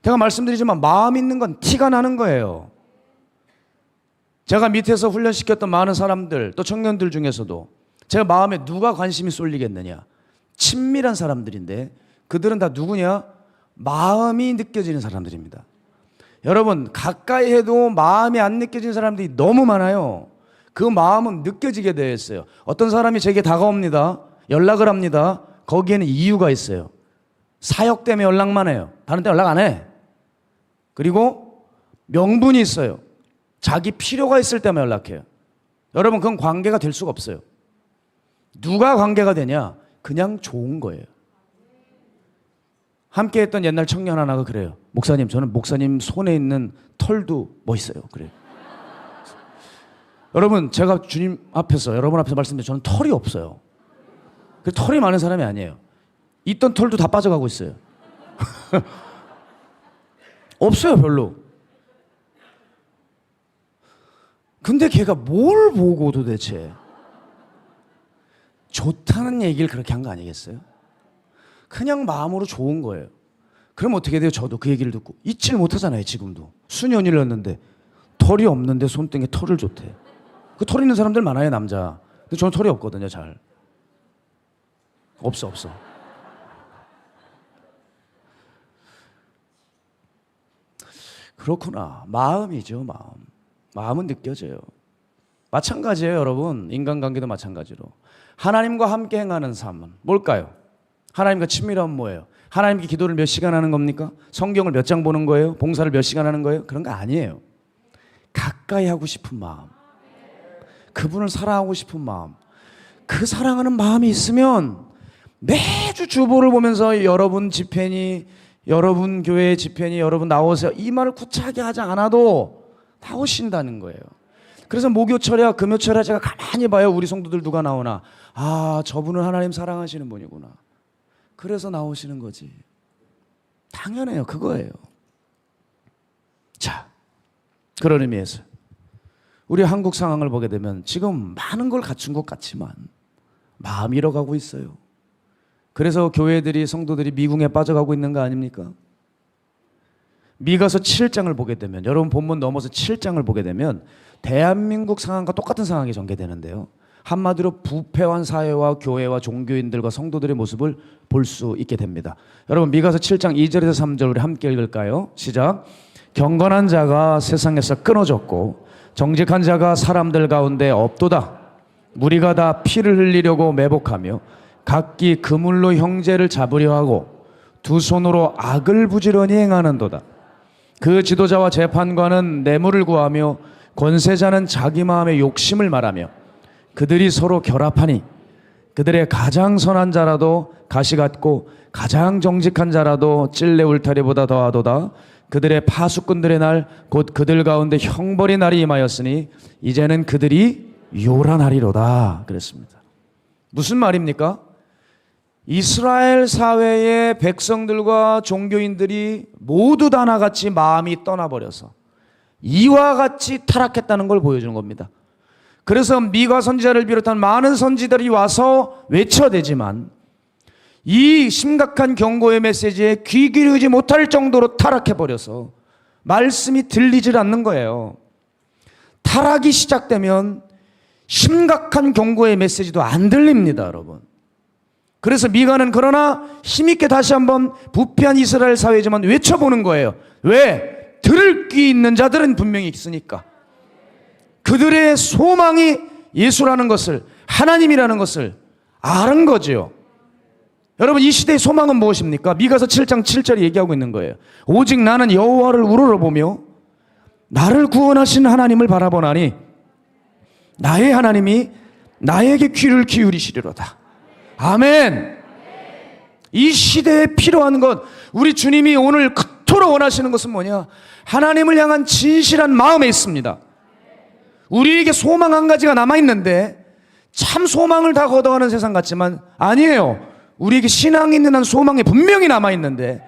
제가 말씀드리지만 마음 있는 건 티가 나는 거예요. 제가 밑에서 훈련시켰던 많은 사람들, 또 청년들 중에서도 제 마음에 누가 관심이 쏠리겠느냐? 친밀한 사람들인데 그들은 다 누구냐? 마음이 느껴지는 사람들입니다. 여러분, 가까이 해도 마음이 안 느껴지는 사람들이 너무 많아요. 그 마음은 느껴지게 되어 있어요. 어떤 사람이 제게 다가옵니다. 연락을 합니다. 거기에는 이유가 있어요. 사역 때문에 연락만 해요. 다른 때 연락 안 해. 그리고 명분이 있어요. 자기 필요가 있을 때만 연락해요. 여러분, 그건 관계가 될 수가 없어요. 누가 관계가 되냐? 그냥 좋은 거예요. 함께 했던 옛날 청년 하나가 그래요. 목사님, 저는 목사님 손에 있는 털도 멋있어요. 그래요. 여러분, 제가 주님 앞에서, 여러분 앞에서 말씀드리면 저는 털이 없어요. 털이 많은 사람이 아니에요. 있던 털도 다 빠져가고 있어요. 없어요, 별로. 근데 걔가 뭘 보고 도대체 좋다는 얘기를 그렇게 한 거 아니겠어요? 그냥 마음으로 좋은 거예요. 그럼 어떻게 돼요? 저도 그 얘기를 듣고 잊질 못하잖아요. 지금도 수년을 했는데 털이 없는데 손등에 털을 줬대. 그 털 있는 사람들 많아요, 남자. 근데 저는 털이 없거든요. 잘 없어. 그렇구나. 마음이죠. 마음은 느껴져요. 마찬가지예요, 여러분. 인간관계도 마찬가지로 하나님과 함께 행하는 삶은 뭘까요? 하나님과 친밀함은 뭐예요? 하나님께 기도를 몇 시간 하는 겁니까? 성경을 몇 장 보는 거예요? 봉사를 몇 시간 하는 거예요? 그런 거 아니에요. 가까이 하고 싶은 마음, 그분을 사랑하고 싶은 마음, 그 사랑하는 마음이 있으면 매주 주보를 보면서 여러분 집회니, 여러분 교회 집회니, 여러분 나오세요, 이 말을 구차하게 하지 않아도 나오신다는 거예요. 그래서 목요철이야 금요철이야 제가 가만히 봐요. 우리 성도들 누가 나오나, 아, 저분은 하나님 사랑하시는 분이구나. 그래서 나오시는 거지. 당연해요. 그거예요. 자, 그런 의미에서 우리 한국 상황을 보게 되면 지금 많은 걸 갖춘 것 같지만 마음이 잃어가고 있어요. 그래서 교회들이, 성도들이 미궁에 빠져가고 있는 거 아닙니까? 미가서 7장을 보게 되면, 여러분 본문 넘어서 7장을 보게 되면 대한민국 상황과 똑같은 상황이 전개되는데요. 한마디로 부패한 사회와 교회와 종교인들과 성도들의 모습을 볼 수 있게 됩니다. 여러분 미가서 7장 2절에서 3절 우리 함께 읽을까요? 시작. 경건한 자가 세상에서 끊어졌고 정직한 자가 사람들 가운데 없도다. 무리가 다 피를 흘리려고 매복하며 각기 그물로 형제를 잡으려 하고 두 손으로 악을 부지런히 행하는도다. 그 지도자와 재판관은 뇌물을 구하며 권세자는 자기 마음의 욕심을 말하며 그들이 서로 결합하니 그들의 가장 선한 자라도 가시 같고 가장 정직한 자라도 찔레 울타리보다 더하도다. 그들의 파수꾼들의 날 곧 그들 가운데 형벌의 날이 임하였으니 이제는 그들이 요란하리로다. 그랬습니다. 무슨 말입니까? 이스라엘 사회의 백성들과 종교인들이 모두 다 하나같이 마음이 떠나버려서 이와 같이 타락했다는 걸 보여주는 겁니다. 그래서 미가 선지자를 비롯한 많은 선지들이 와서 외쳐대지만 이 심각한 경고의 메시지에 귀 기울이지 못할 정도로 타락해버려서 말씀이 들리질 않는 거예요. 타락이 시작되면 심각한 경고의 메시지도 안 들립니다, 여러분. 그래서 미가는 그러나 힘있게 다시 한번 부패한 이스라엘 사회지만 외쳐보는 거예요. 왜? 들을 귀 있는 자들은 분명히 있으니까. 그들의 소망이 예수라는 것을, 하나님이라는 것을 아는 거죠. 여러분 이 시대의 소망은 무엇입니까? 미가서 7장 7절이 얘기하고 있는 거예요. 오직 나는 여호와를 우러러보며 나를 구원하신 하나님을 바라보나니 나의 하나님이 나에게 귀를 기울이시리로다. 아멘. 이 시대에 필요한 것, 우리 주님이 오늘 그토록 원하시는 것은 뭐냐? 하나님을 향한 진실한 마음에 있습니다. 우리에게 소망 한 가지가 남아있는데 참 소망을 다 걷어가는 세상 같지만 아니에요. 우리에게 신앙이 있는 한 소망이 분명히 남아있는데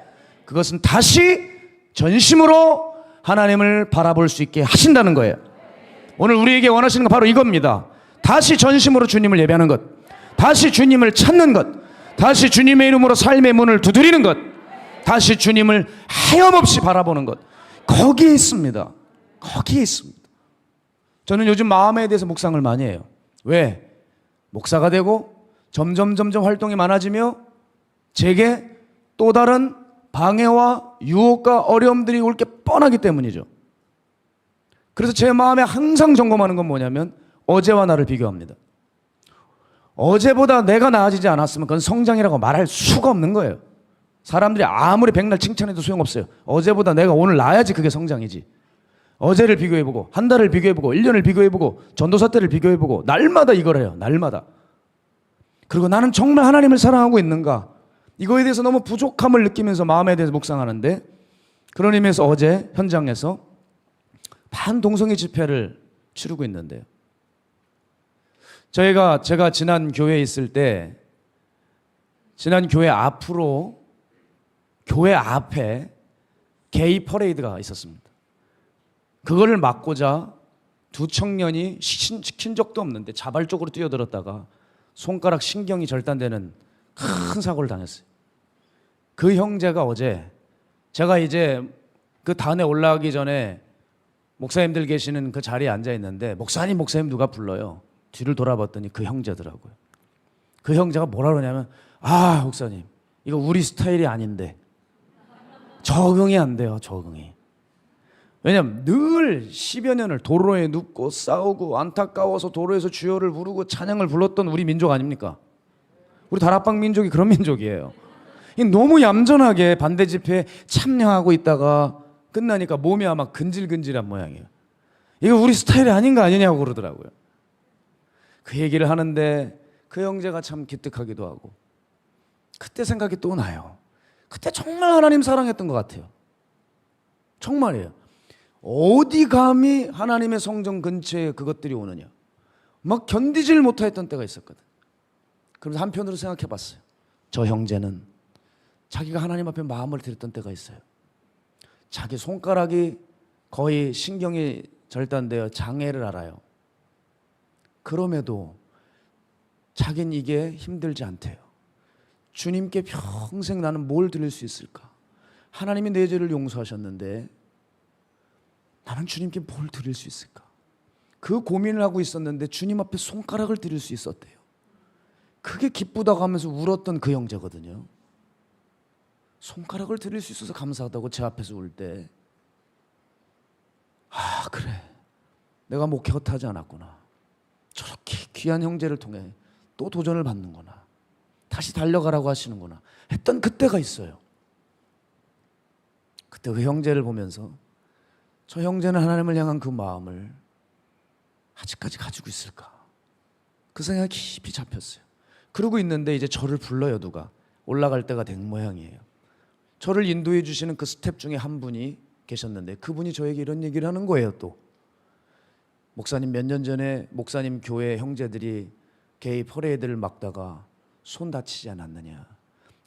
그것은 다시 전심으로 하나님을 바라볼 수 있게 하신다는 거예요. 오늘 우리에게 원하시는 건 바로 이겁니다. 다시 전심으로 주님을 예배하는 것, 다시 주님을 찾는 것, 다시 주님의 이름으로 삶의 문을 두드리는 것, 다시 주님을 하염없이 바라보는 것, 거기에 있습니다. 거기에 있습니다. 저는 요즘 마음에 대해서 묵상을 많이 해요. 왜? 목사가 되고 점점 활동이 많아지며 제게 또 다른 방해와 유혹과 어려움들이 올 게 뻔하기 때문이죠. 그래서 제 마음에 항상 점검하는 건 뭐냐면 어제와 나를 비교합니다. 어제보다 내가 나아지지 않았으면 그건 성장이라고 말할 수가 없는 거예요. 사람들이 아무리 백날 칭찬해도 소용없어요. 어제보다 내가 오늘 나아야지 그게 성장이지. 어제를 비교해보고 한 달을 비교해보고 1년을 비교해보고 전도사 때를 비교해보고 날마다 이걸 해요. 날마다. 그리고 나는 정말 하나님을 사랑하고 있는가? 이거에 대해서 너무 부족함을 느끼면서 마음에 대해서 묵상하는데, 그런 의미에서 어제 현장에서 반동성애 집회를 치르고 있는데요. 제가 지난 교회에 있을 때, 지난 교회 앞으로, 교회 앞에 게이 퍼레이드가 있었습니다. 그거를 막고자 두 청년이 시킨 적도 없는데 자발적으로 뛰어들었다가 손가락 신경이 절단되는 큰 사고를 당했어요. 그 형제가 어제, 제가 이제 그 단에 올라가기 전에 목사님들 계시는 그 자리에 앉아 있는데, 목사님 누가 불러요. 뒤를 돌아봤더니 그 형제더라고요. 그 형제가 뭐라 그러냐면, 아 목사님 이거 우리 스타일이 아닌데 적응이 안 돼요. 적응이. 왜냐면 늘 10여 년을 도로에 눕고 싸우고 안타까워서 도로에서 주여를 부르고 찬양을 불렀던 우리 민족 아닙니까? 우리 다락방 민족이 그런 민족이에요. 너무 얌전하게 반대 집회에 참여하고 있다가 끝나니까 몸이 아마 근질근질한 모양이에요. 이거 우리 스타일이 아닌 거 아니냐고 그러더라고요. 그 얘기를 하는데 그 형제가 참 기특하기도 하고, 그때 생각이 또 나요. 그때 정말 하나님 사랑했던 것 같아요. 정말이에요. 어디 감히 하나님의 성전 근처에 그것들이 오느냐, 막 견디질 못했던 때가 있었거든. 그래서 한편으로 생각해 봤어요. 저 형제는 자기가 하나님 앞에 마음을 드렸던 때가 있어요. 자기 손가락이 거의 신경이 절단되어 장애를 알아요. 그럼에도 자긴 이게 힘들지 않대요. 주님께 평생 나는 뭘 드릴 수 있을까? 하나님이 내 죄를 용서하셨는데 나는 주님께 뭘 드릴 수 있을까? 그 고민을 하고 있었는데 주님 앞에 손가락을 드릴 수 있었대요. 그게 기쁘다고 하면서 울었던 그 형제거든요. 손가락을 드릴 수 있어서 감사하다고 제 앞에서 울 때, 아 그래, 내가 목회 헛하지 않았구나. 저렇게 귀한 형제를 통해 또 도전을 받는구나. 다시 달려가라고 하시는구나 했던 그때가 있어요. 그때 그 형제를 보면서 저 형제는 하나님을 향한 그 마음을 아직까지 가지고 있을까? 그 생각이 깊이 잡혔어요. 그러고 있는데 이제 저를 불러요. 누가 올라갈 때가 된 모양이에요. 저를 인도해 주시는 그 스텝 중에 한 분이 계셨는데, 그분이 저에게 이런 얘기를 하는 거예요. 또 목사님, 몇 년 전에 목사님 교회 형제들이 게이 퍼레이드를 막다가 손 다치지 않았느냐.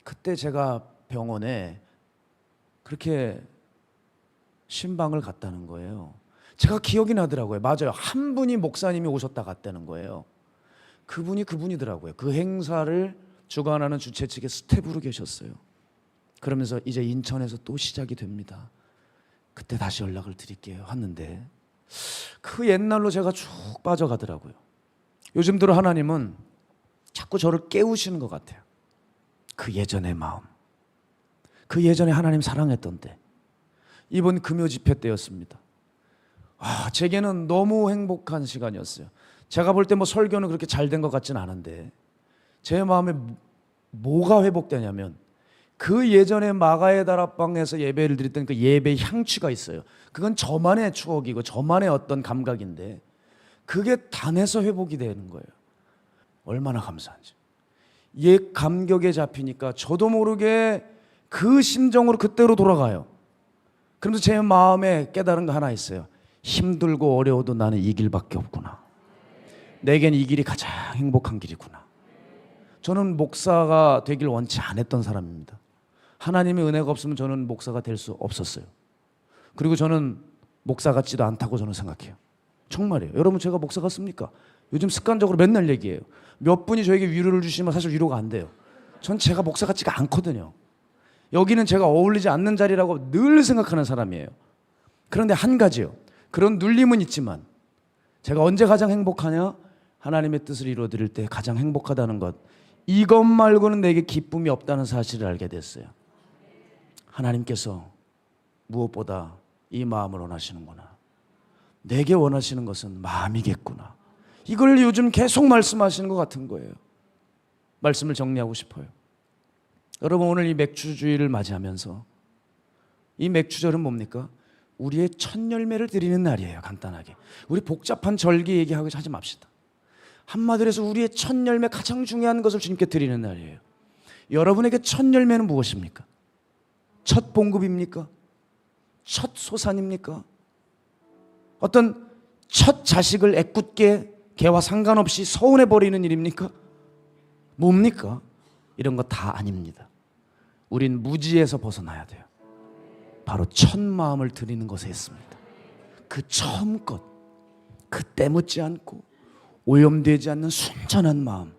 그때 제가 병원에 그렇게 신방을 갔다는 거예요. 제가 기억이 나더라고요. 맞아요. 한 분이 목사님이 오셨다 갔다는 거예요. 그분이더라고요. 그 행사를 주관하는 주최 측의 스텝으로 계셨어요. 그러면서 이제 인천에서 또 시작이 됩니다. 그때 다시 연락을 드릴게요 하는데, 그 옛날로 제가 쭉 빠져가더라고요. 요즘 들어 하나님은 자꾸 저를 깨우시는 것 같아요. 그 예전의 마음, 그 예전에 하나님 사랑했던 때, 이번 금요 집회 때였습니다. 제게는 너무 행복한 시간이었어요. 제가 볼 때 뭐 설교는 그렇게 잘 된 것 같지는 않은데, 제 마음에 뭐가 회복되냐면, 그 예전에 마가의 다락방에서 예배를 드렸던 그 예배 향취가 있어요. 그건 저만의 추억이고 저만의 어떤 감각인데, 그게 단에서 회복이 되는 거예요. 얼마나 감사한지. 옛 감격에 잡히니까 저도 모르게 그 심정으로 그때로 돌아가요. 그러면서 제 마음에 깨달은 거 하나 있어요. 힘들고 어려워도 나는 이 길밖에 없구나. 내겐 이 길이 가장 행복한 길이구나. 저는 목사가 되길 원치 않았던 사람입니다. 하나님의 은혜가 없으면 저는 목사가 될 수 없었어요. 그리고 저는 목사 같지도 않다고 저는 생각해요. 정말이에요. 여러분, 제가 목사 같습니까? 요즘 습관적으로 맨날 얘기해요. 몇 분이 저에게 위로를 주시면 사실 위로가 안 돼요. 전 제가 목사 같지가 않거든요. 여기는 제가 어울리지 않는 자리라고 늘 생각하는 사람이에요. 그런데 한 가지요, 그런 눌림은 있지만 제가 언제 가장 행복하냐? 하나님의 뜻을 이루어드릴 때 가장 행복하다는 것, 이것 말고는 내게 기쁨이 없다는 사실을 알게 됐어요. 하나님께서 무엇보다 이 마음을 원하시는구나. 내게 원하시는 것은 마음이겠구나. 이걸 요즘 계속 말씀하시는 것 같은 거예요. 말씀을 정리하고 싶어요. 여러분, 오늘 이 맥주주의를 맞이하면서, 이 맥주절은 뭡니까? 우리의 첫 열매를 드리는 날이에요. 간단하게 우리 복잡한 절기 얘기하고 하지 맙시다. 한마디로 해서 우리의 첫 열매, 가장 중요한 것을 주님께 드리는 날이에요. 여러분에게 첫 열매는 무엇입니까? 첫 봉급입니까? 첫 소산입니까? 어떤 첫 자식을 애꿎게 개와 상관없이 서운해 버리는 일입니까? 뭡니까? 이런 거 다 아닙니다. 우린 무지에서 벗어나야 돼요. 바로 첫 마음을 드리는 것에 있습니다. 그 처음 것, 그 때묻지 않고 오염되지 않는 순전한 마음,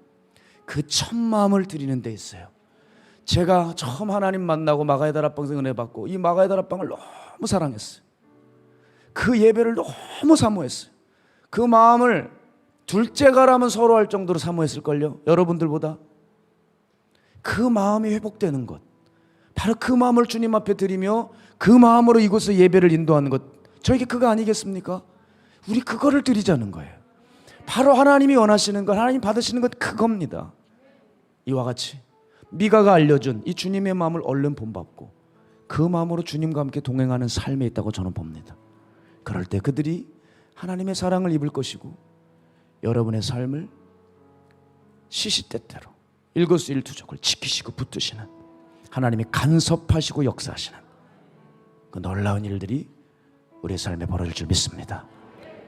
그 첫 마음을 드리는 데 있어요. 제가 처음 하나님 만나고 마가의 다락방 은혜 받고 이 마가의 다락방을 너무 사랑했어요. 그 예배를 너무 사모했어요. 그 마음을 둘째가라면 서로 할 정도로 사모했을걸요. 여러분들보다. 그 마음이 회복되는 것, 바로 그 마음을 주님 앞에 드리며 그 마음으로 이곳에 예배를 인도하는 것, 저에게 그거 아니겠습니까? 우리 그거를 드리자는 거예요. 바로 하나님이 원하시는 것, 하나님 받으시는 것 그겁니다. 이와 같이 미가가 알려준 이 주님의 마음을 얼른 본받고 그 마음으로 주님과 함께 동행하는 삶에 있다고 저는 봅니다. 그럴 때 그들이 하나님의 사랑을 입을 것이고 여러분의 삶을 시시때때로 일거수일투족을 지키시고 붙드시는 하나님이 간섭하시고 역사하시는 그 놀라운 일들이 우리의 삶에 벌어질 줄 믿습니다.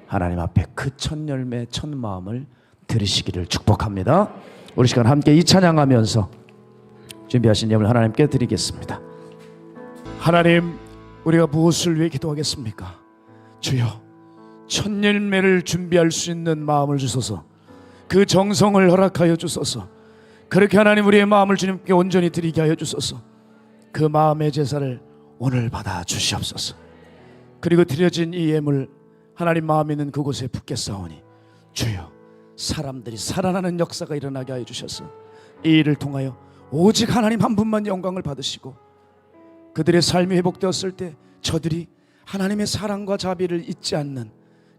하나님 앞에 그 첫 열매, 첫 마음을 들으시기를 축복합니다. 우리 시간 함께 이 찬양하면서 준비하신 예물 하나님께 드리겠습니다. 하나님, 우리가 무엇을 위해 기도하겠습니까? 주여, 첫 열매를 준비할 수 있는 마음을 주소서. 그 정성을 허락하여 주소서. 그렇게 하나님 우리의 마음을 주님께 온전히 드리게 하여 주소서. 그 마음의 제사를 오늘 받아 주시옵소서. 그리고 드려진 이 예물 하나님 마음 있는 그곳에 붓겠사오니 주여, 사람들이 살아나는 역사가 일어나게 하여 주셔서 이 일을 통하여 오직 하나님 한 분만 영광을 받으시고 그들의 삶이 회복되었을 때 저들이 하나님의 사랑과 자비를 잊지 않는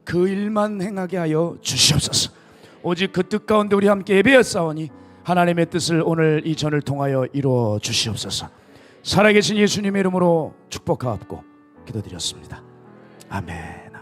그 일만 행하게 하여 주시옵소서. 오직 그 뜻 가운데 우리 함께 예배하사오니 하나님의 뜻을 오늘 이 전을 통하여 이루어 주시옵소서. 살아계신 예수님의 이름으로 축복하옵고 기도드렸습니다. 아멘.